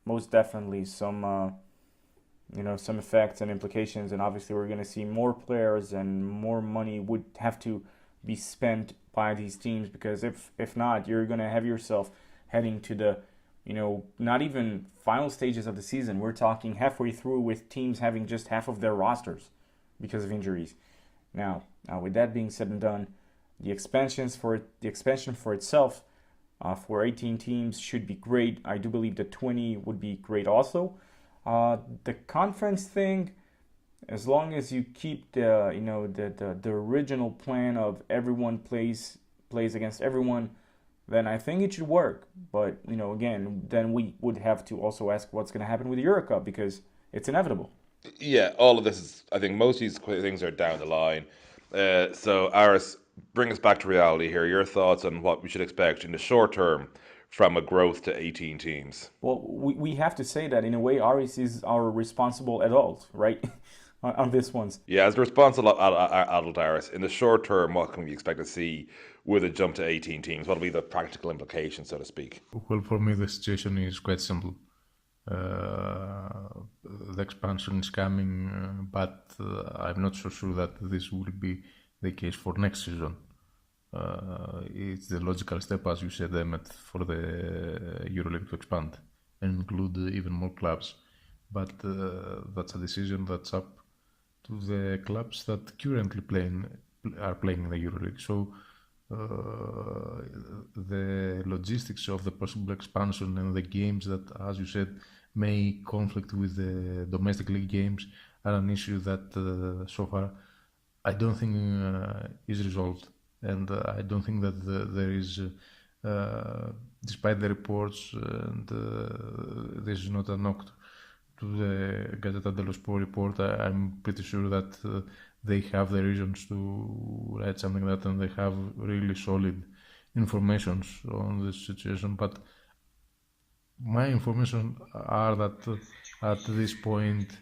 most definitely some some effects and implications, and obviously we're going to see more players and more money would have to be spent by these teams, because if not, you're going to have yourself heading to the not even final stages of the season. We're talking halfway through with teams having just half of their rosters because of injuries. Now with that being said and done, the expansion for itself for 18 teams should be great. I do believe that 20 would be great also. The conference thing, as long as you keep the original plan of everyone plays against everyone, then I think it should work. But again, then we would have to also ask what's going to happen with the EuroCup, because it's inevitable. Yeah, all of this is, I think most of these things are down the line. So Aris, bring us back to reality here. Your thoughts on what we should expect in the short term from a growth to 18 teams? Well, we have to say that in a way, Aris is our responsible adult, right? on this ones. Yeah, as the responsible adult Aris, in the short term, what can we expect to see with a jump to 18 teams? What will be the practical implications, so to speak? Well, for me, the situation is quite simple. The expansion is coming, but I'm not so sure that this will be the case for next season. It's the logical step, as you said, Emmett, for the EuroLeague to expand and include even more clubs. But that's a decision that's up to the clubs that currently are playing in the EuroLeague. So the logistics of the possible expansion and the games that, as you said, may conflict with the domestic league games are an issue that so far I don't think is resolved. and I don't think that there is, despite the reports, and this is not a knock to the Gazzetta dello Sport report, I'm pretty sure that they have the reasons to write something like that, and they have really solid information on this situation. But my information are that at this point,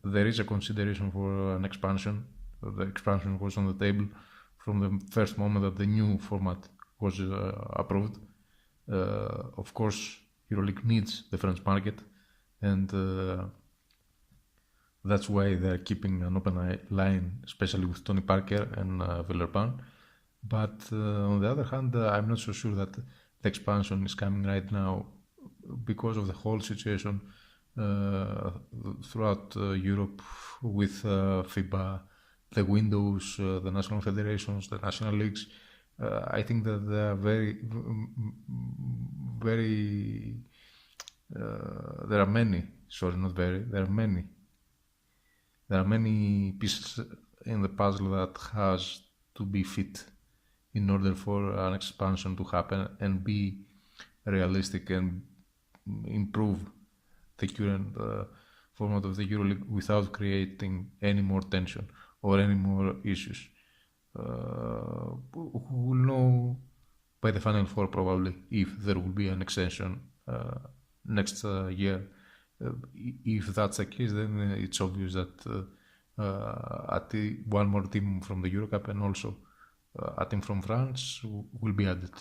there is a consideration for an expansion. The expansion was on the table from the first moment that the new format was approved. Of course, EuroLeague needs the French market, and that's why they're keeping an open line, especially with Tony Parker and Villeurbanne. But on the other hand, I'm not so sure that the expansion is coming right now because of the whole situation throughout Europe with FIBA, the windows, the national federations, the national leagues. I think that they are very there are many pieces in the puzzle that has to be fit in order for an expansion to happen and be realistic and improve the current format of the EuroLeague without creating any more tension or any more issues. We'll know by the Final Four probably if there will be an extension next year. If that's the case, then it's obvious that one more team from the Eurocup and also a team from France will be added.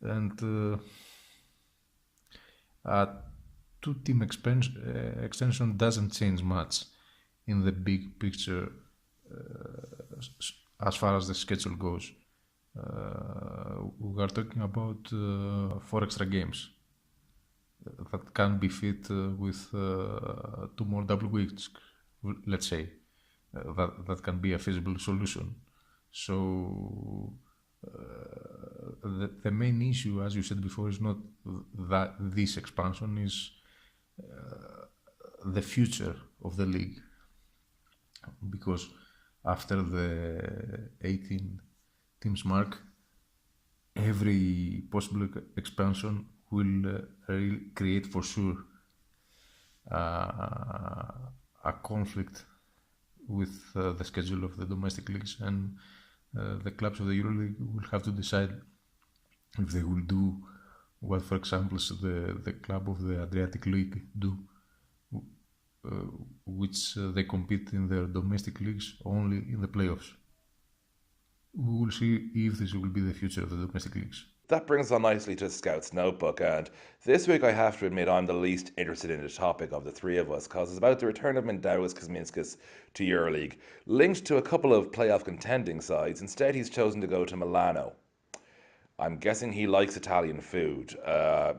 And a two-team extension doesn't change much in the big picture as far as the schedule goes. We are talking about 4 extra games that can be fit with 2 more double weeks, let's say. That can be a feasible solution. So the main issue, as you said before, is not that this expansion is the future of the league, because after the 18 teams mark, every possible expansion will create for sure a conflict with the schedule of the domestic leagues, and the clubs of the EuroLeague will have to decide if they will do what, for example, the club of the Adriatic League do, which they compete in their domestic leagues only in the playoffs. We will see if this will be the future of the domestic leagues. That brings on nicely to Scout's Notebook, and this week I have to admit I'm the least interested in the topic of the three of us, because it's about the return of Mindaugas Kuzminskas to EuroLeague. Linked to a couple of playoff contending sides, instead he's chosen to go to Milano. I'm guessing he likes Italian food.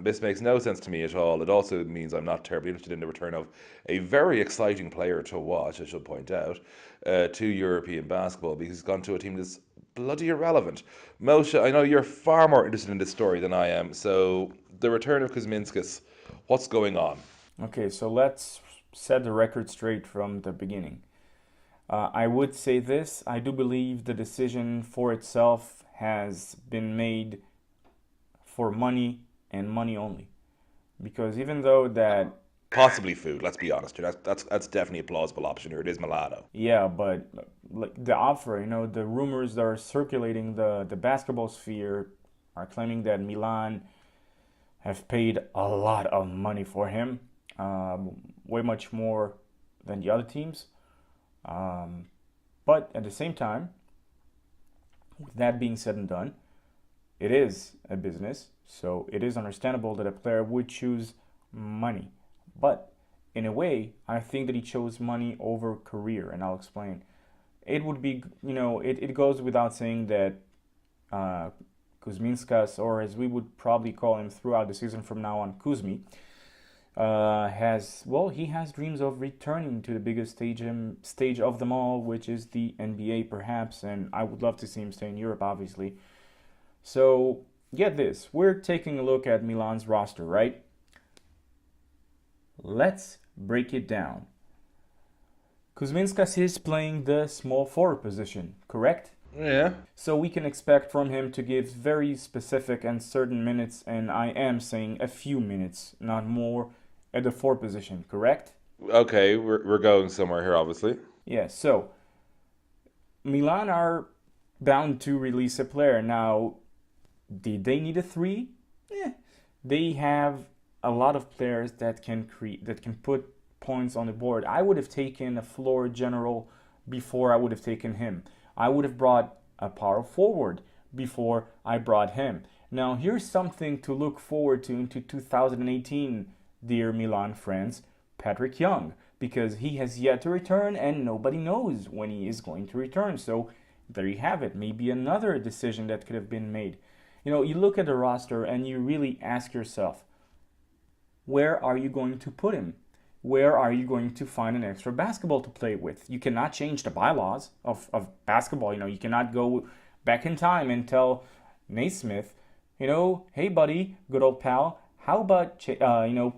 This makes no sense to me at all. It also means I'm not terribly interested in the return of a very exciting player to watch, I should point out, to European basketball, because he's gone to a team that's bloody irrelevant. Moshe, I know you're far more interested in this story than I am, so the return of Kuzminskas, what's going on? Okay, so let's set the record straight from the beginning. I would say this: I do believe the decision for itself has been made for money and money only. Because even though that... Possibly food, let's be honest. That's definitely a plausible option here. It is Milano. Yeah, but like the offer, the rumors that are circulating the basketball sphere are claiming that Milan have paid a lot of money for him, way much more than the other teams. But at the same time, with that being said and done, it is a business, so it is understandable that a player would choose money. But in a way, I think that he chose money over career, and I'll explain. It would be, it goes without saying that Kuzminskas, or as we would probably call him throughout the season from now on, Kuzmi, he has dreams of returning to the biggest stage of them all, which is the NBA perhaps, and I would love to see him stay in Europe, obviously. So, get this, we're taking a look at Milan's roster, right? Let's break it down. Kuzminskas is playing the small forward position, correct? Yeah. So we can expect from him to give very specific and certain minutes, and I am saying a few minutes, not more, at the forward position, correct? Okay, we're going somewhere here, obviously. Yeah, so Milan are bound to release a player. Now, did they need a 3? They have a lot of players that can put points on the board. I would have taken a floor general before I would have taken him. I would have brought a power forward before I brought him. Now, here's something to look forward to into 2018, dear Milan friends. Patrick Young, because he has yet to return and nobody knows when he is going to return. So there you have it. Maybe another decision that could have been made. You know, you look at the roster and you really ask yourself, where are you going to put him? Where are you going to find an extra basketball to play with? You cannot change the bylaws of basketball. You know, you cannot go back in time and tell Naismith, you know, hey buddy, good old pal, how about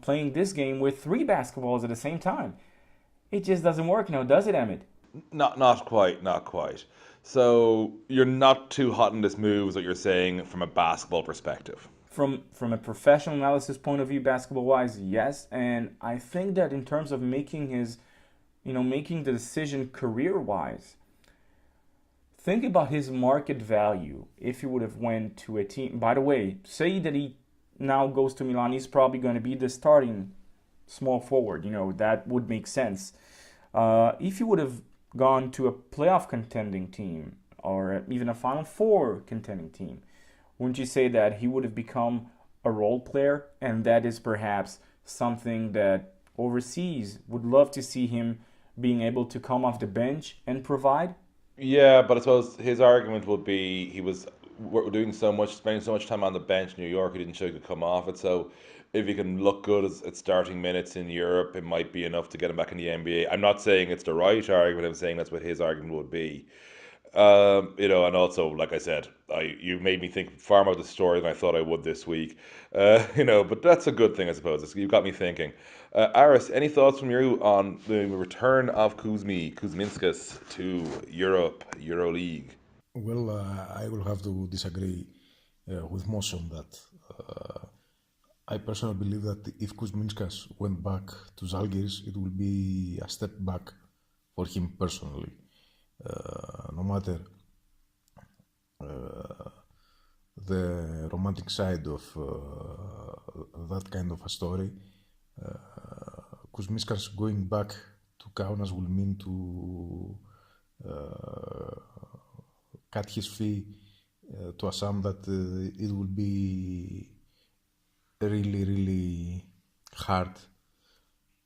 playing this game with 3 basketballs at the same time? It just doesn't work now, does it, Emmett? Not quite. So you're not too hot in this move, is what you're saying from a basketball perspective. From a professional analysis point of view, basketball-wise, yes. And I think that in terms of making the decision career-wise, think about his market value if he would have went to a team. By the way, say that he now goes to Milan, he's probably going to be the starting small forward. You know, that would make sense. If he would have gone to a playoff contending team or even a Final Four contending team, wouldn't you say that he would have become a role player? And that is perhaps something that overseas would love to see him being able to come off the bench and provide? Yeah, but I suppose his argument would be he was spending so much time on the bench in New York, he didn't show he could come off it. So if he can look good at starting minutes in Europe, it might be enough to get him back in the NBA. I'm not saying it's the right argument. I'm saying that's what his argument would be. And also, like I said, you made me think far more of the story than I thought I would this week. But that's a good thing, I suppose. You got me thinking. Aris, any thoughts from you on the return of Kuzminskas to Europe, EuroLeague? Well, I will have to disagree with most on that. I personally believe that if Kuzminskas went back to Žalgiris, it will be a step back for him personally. No matter the romantic side of that kind of a story, Kuzminskas going back to Kaunas will mean to cut his fee to a sum that it will be really, really hard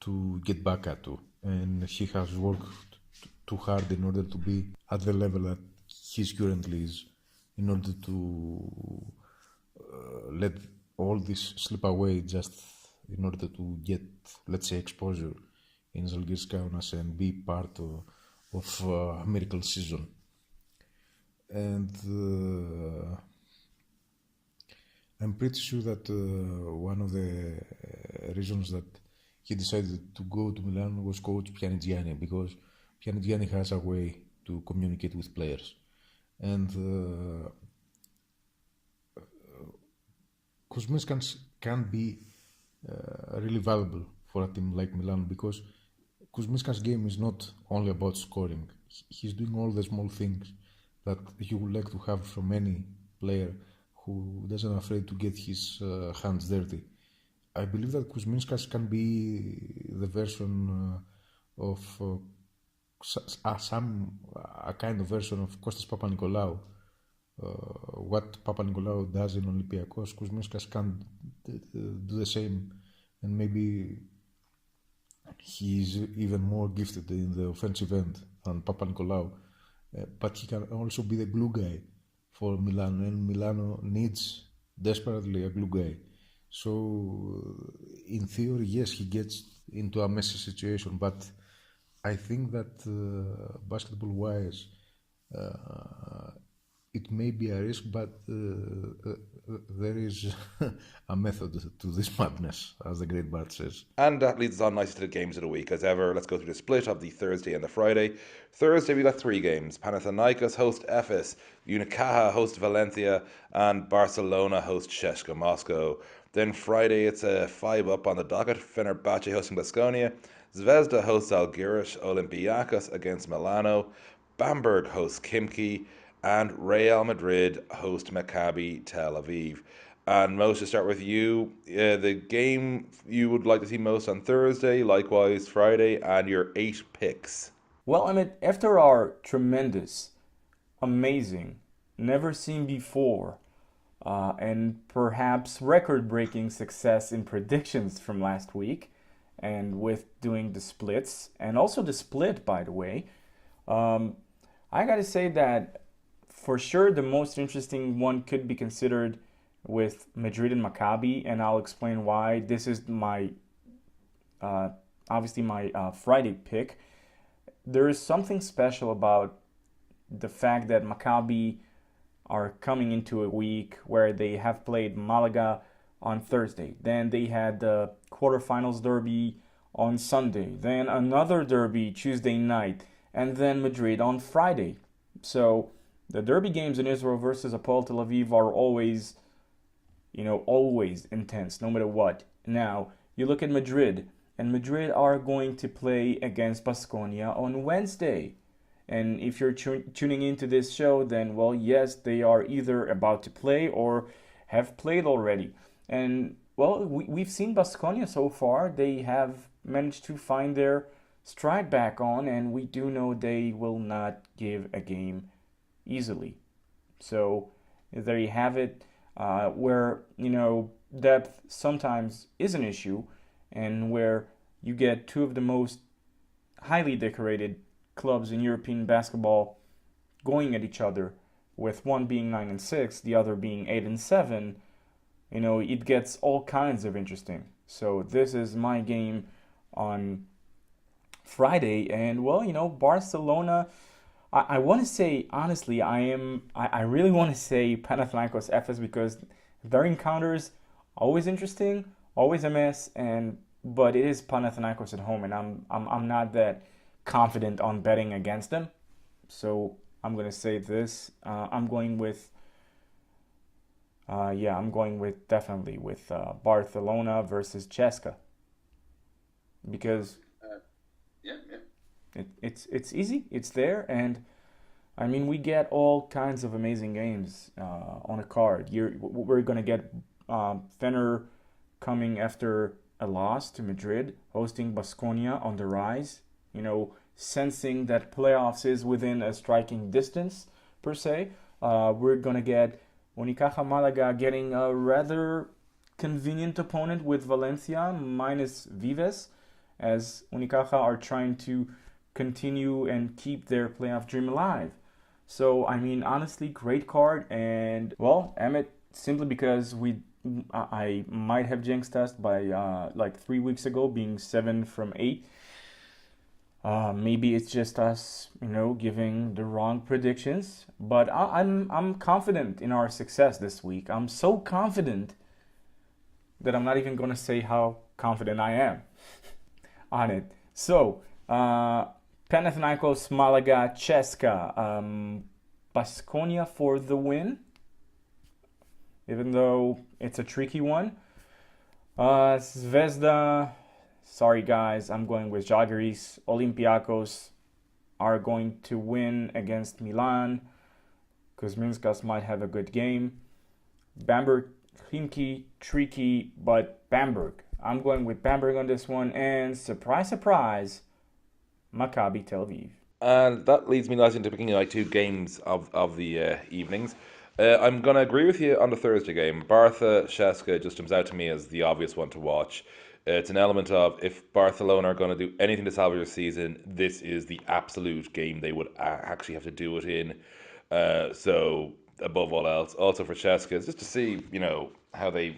to get back at to. And he has worked too hard in order to be at the level that he's currently is, in order to let all this slip away just in order to get, let's say, exposure in Žalgiris Kaunas and be part of a miracle season. And I'm pretty sure that one of the reasons that he decided to go to Milan was coach Pianigiani, because Pianigiani has a way to communicate with players. And Kuzminskas can be really valuable for a team like Milan, because Kuzminskas' game is not only about scoring. He's doing all the small things that you would like to have from any player who doesn't afraid to get his hands dirty. I believe that Kuzminskas can be the version of a kind of version of Kostas Papanikolaou. What Papanikolaou does in Olympiakos, Kuzminskas can do the same, and maybe he's even more gifted in the offensive end than Papanikolaou. But he can also be the glue guy for Milan, and Milano needs desperately a glue guy. So, in theory, yes, he gets into a messy situation, but I think that basketball-wise, it may be a risk, but there is a method to this madness, as the great Bart says. And that leads us on nicely to the games of the week. As ever, let's go through the split of the Thursday and the Friday. Thursday, we got 3 games. Panathinaikos host Efes, Unicaja host Valencia, and Barcelona host CSKA Moscow. Then Friday, it's a 5 up on the docket. Fenerbahce hosting Baskonia, Zvezda hosts Algiris, Olympiacos against Milano, Bamberg hosts Khimki, and Real Madrid host Maccabi Tel Aviv. And Mo, to start with you, the game you would like to see most on Thursday, likewise Friday, and your 8 picks. Well, I mean, after our tremendous, amazing, never seen before, and perhaps record-breaking success in predictions from last week, and with doing the splits, and also the split, by the way, I gotta say that for sure the most interesting one could be considered with Madrid and Maccabi, and I'll explain why. This is my, obviously my Friday pick. There is something special about the fact that Maccabi are coming into a week where they have played Malaga on Thursday. Then they had the quarterfinals derby on Sunday. Then another derby Tuesday night. And then Madrid on Friday. So the derby games in Israel versus Hapoel Tel Aviv are always, always intense, no matter what. Now, you look at Madrid, and Madrid are going to play against Baskonia on Wednesday. And if you're tuning into this show, then, well, yes, they are either about to play or have played already. And, well, we've seen Baskonia so far. They have managed to find their stride back on, and we do know they will not give a game easily. So there you have it, where, depth sometimes is an issue, and where you get 2 of the most highly decorated clubs in European basketball going at each other, with one being 9-6, the other being 8-7, it gets all kinds of interesting. So this is my game on Friday, and well, Barcelona, I want to say, honestly, I really want to say Panathinaikos Efes, because their encounters always interesting, always a mess, but it is Panathinaikos at home, and I'm not that confident on betting against them. So I'm going to say this. I'm going with definitely with Barcelona versus CSKA, because it's easy, it's there, and I mean, we get all kinds of amazing games on a card. We're gonna get Fener coming after a loss to Madrid, hosting Baskonia on the rise, sensing that playoffs is within a striking distance, per se. We're going to get Unicaja Malaga getting a rather convenient opponent with Valencia minus Vives, as Unicaja are trying to continue and keep their playoff dream alive. So, I mean, honestly, great card. And, well, Emmett, simply because I might have jinxed us by like 3 weeks ago being 7 from 8. Maybe it's just us, giving the wrong predictions. But I'm confident in our success this week. I'm so confident that I'm not even going to say how confident I am on it. So, Panathinaikos, Malaga, CSKA, Baskonia for the win, even though it's a tricky one. Zvezda, sorry guys, I'm going with Žalgiris. Olympiacos are going to win against Milan. Kuzminskas might have a good game. Bamberg, Khimki, tricky, but Bamberg. I'm going with Bamberg on this one, and surprise, surprise, Maccabi Tel Aviv. And that leads me nicely into picking like 2 games of the evenings. I'm going to agree with you on the Thursday game. Barca, CSKA just jumps out to me as the obvious one to watch. It's an element of, if Barcelona are going to do anything to salvage their season, this is the absolute game they would actually have to do it in. So above all else. Also for Cheska, is just to see, how they,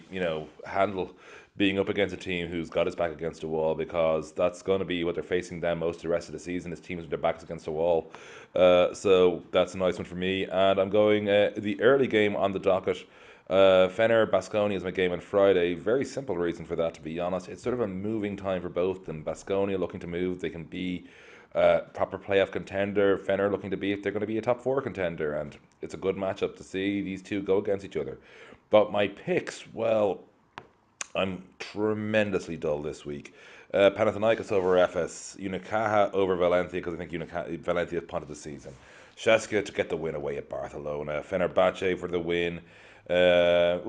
handle being up against a team who's got his back against a wall, because that's going to be what they're facing them most of the rest of the season, is teams with their backs against a wall. So that's a nice one for me. And I'm going the early game on the docket. Fener Baskonia is my game on Friday. Very simple reason for that, to be honest. It's sort of a moving time for both of them. Baskonia looking to move. They can be proper playoff contender. Fener looking to be, if they're going to be a top 4 contender. And it's a good matchup to see these two go against each other. But my picks, well, I'm tremendously dull this week. Panathinaikos over Efes. Unicaja over Valencia, because I think Valencia has punted the season. Cheska to get the win away at Barcelona. Fenerbahce for the win. I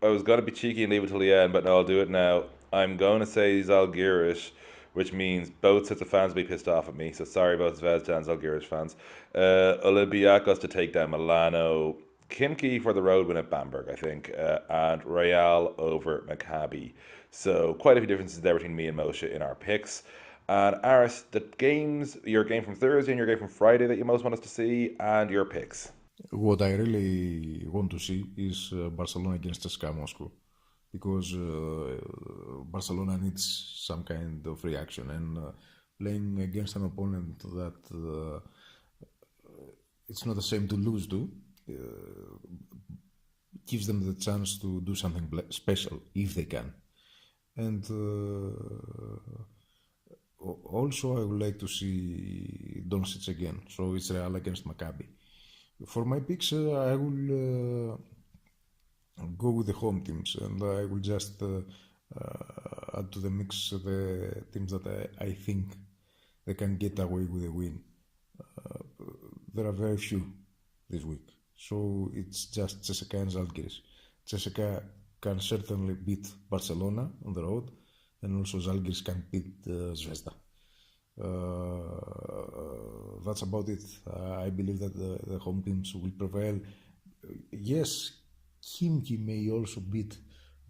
was going to be cheeky and leave it till the end, but no, I'll do it now. I'm going to say Zalgiris, which means both sets of fans will be pissed off at me. So sorry about Zvezda and Zalgiris fans. Olympiacos to take down Milano. Kimki for the road win at Bamberg, I think. And Real over Maccabi. So quite a few differences there between me and Moshe in our picks. And Aris, the games, your game from Thursday and your game from Friday that you most want us to see, and your picks. What I really want to see is Barcelona against CSKA Moscow, because Barcelona needs some kind of reaction, and playing against an opponent that it's not the same to lose to, gives them the chance to do something special if they can. And also I would like to see Doncic again, so it's Real against Maccabi. For my picks, I will go with the home teams, and I will just add to the mix the teams that I think they can get away with a win. There are very few this week, so it's just CSKA and Zalgiris. CSKA can certainly beat Barcelona on the road, and also Zalgiris can beat Zvezda. That's about it. I believe that the home teams will prevail. Yes, Khimki may also beat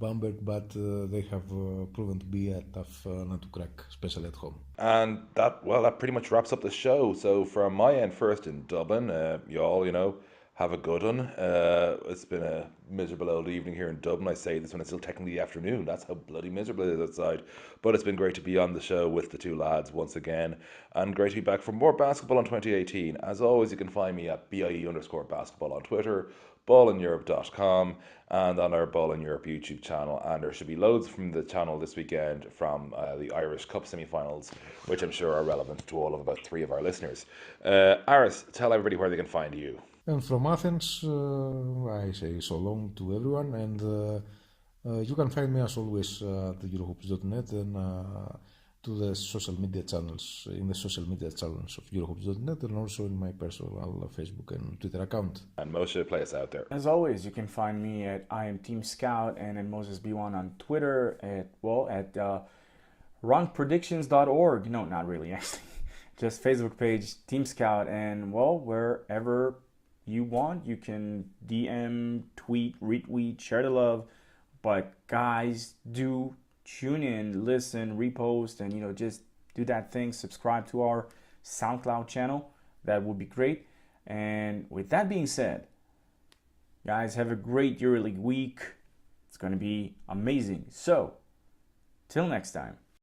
Bamberg, but they have proven to be a tough nut to crack, especially at home. And that pretty much wraps up the show. So from my end, first in Dublin, you all, have a good one. It's been a miserable old evening here in Dublin. I say this when it's still technically afternoon. That's how bloody miserable it is outside. But it's been great to be on the show with the two lads once again. And great to be back for more basketball in 2018. As always, you can find me at BIE_basketball on Twitter, ballineurope.com, and on our Ball in Europe YouTube channel. And there should be loads from the channel this weekend from the Irish Cup semi-finals, which I'm sure are relevant to all of about 3 of our listeners. Aris, tell everybody where they can find you. And from Athens, I say so long to everyone, and you can find me as always at Eurohoops.net and to the social media channels, in the social media channels of Eurohoops.net, and also in my personal Facebook and Twitter account. And Moshe, play us out there. As always, you can find me at I am Team Scout and at MosesB1 on Twitter, at wrongpredictions.org. No, not really, actually. Just Facebook page, Team Scout, and wherever you want, you can DM, tweet, retweet, share the love. But guys, do tune in, listen, repost, and just do that thing. Subscribe to our SoundCloud channel. That would be great. And with that being said, guys, have a great EuroLeague week. It's going to be amazing. So, till next time.